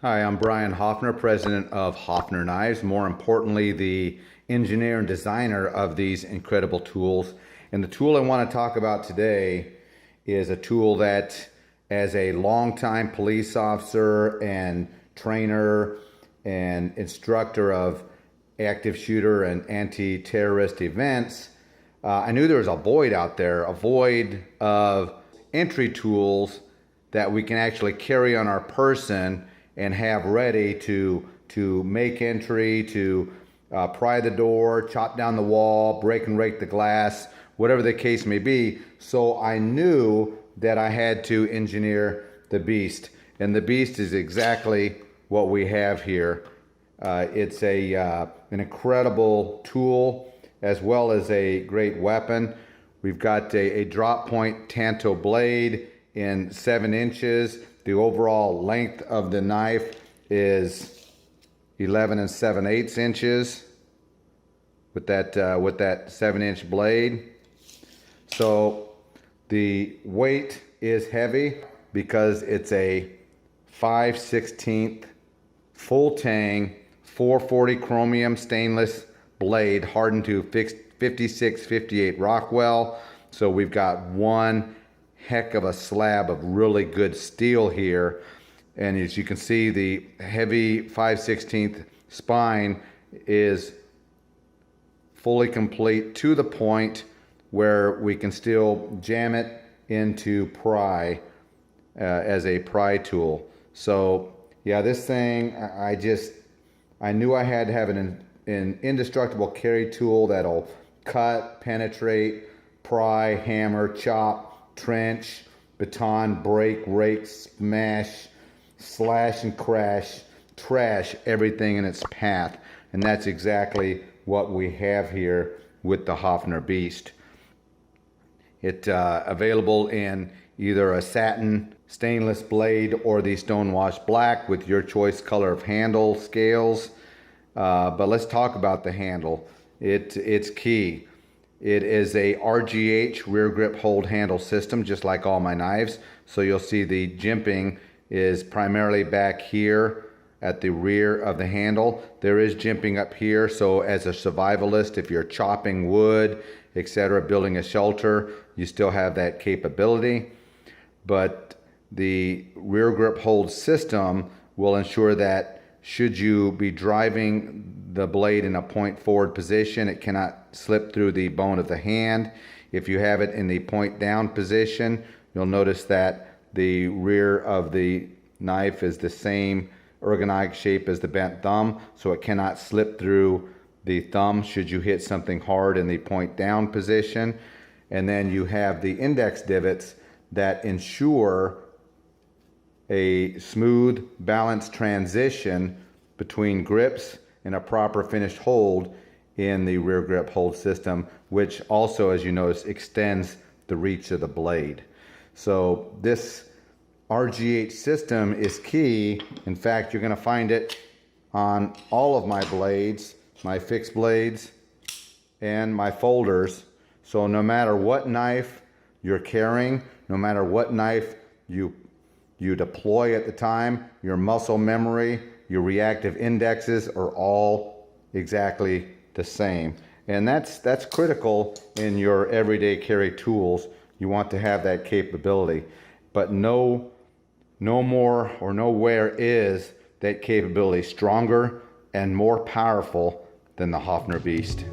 Hi, I'm Brian Hoffner, president of Hoffner Knives. More importantly, the engineer and designer of these incredible tools. And the tool I want to talk about today is a tool that, as a longtime police officer and trainer and instructor of active shooter and anti-terrorist events, I knew there was a void out there, a void of entry tools that we can actually carry on our person and have ready to make entry, to pry the door, chop down the wall, break and rake the glass, whatever the case may be. So I knew that I had to engineer the beast. And the beast is exactly what we have here. It's an incredible tool as well as a great weapon. We've got a drop point tanto blade in 7 inches. The overall length of the knife is 11 7/8 inches with that 7-inch blade. So the weight is heavy because it's a 5/16 full tang 440 chromium stainless blade hardened to 5658 Rockwell. So we've got one heck of a slab of really good steel here, and as you can see, the heavy 5/16 spine is fully complete to the point where we can still jam it into pry as a pry tool. So yeah, this thing, I knew I had to have an indestructible carry tool that'll cut, penetrate, pry, hammer, chop, trench, baton, break, rake, smash, slash and crash, trash everything in its path. And that's exactly what we have here with the Hoffner Beast. It's available in either a satin stainless blade or the stonewashed black with your choice color of handle scales. But let's talk about the handle. It's key. It is a RGH rear grip hold handle system, just like all my knives. So you'll see the jimping is primarily back here at the rear of the handle. There is jimping up here, so as a survivalist, if you're chopping wood, etc., building a shelter, you still have that capability. But the rear grip hold system will ensure that should you be driving the blade in a point forward position, it cannot slip through the bone of the hand. If you have it in the point down position, you'll notice that the rear of the knife is the same ergonomic shape as the bent thumb, so it cannot slip through the thumb should you hit something hard in the point down position. And then you have the index divots that ensure a smooth, balanced transition between grips and a proper finished hold in the rear grip hold system, which also, as you notice, extends the reach of the blade. So this RGH system is key. In fact, you're going to find it on all of my blades, my fixed blades and my folders. So no matter what knife you're carrying, no matter what knife you deploy at the time, your muscle memory, your reactive indexes are all exactly the same. And that's critical in your everyday carry tools. You want to have that capability. But no more or nowhere is that capability stronger and more powerful than the Hoffner Beast.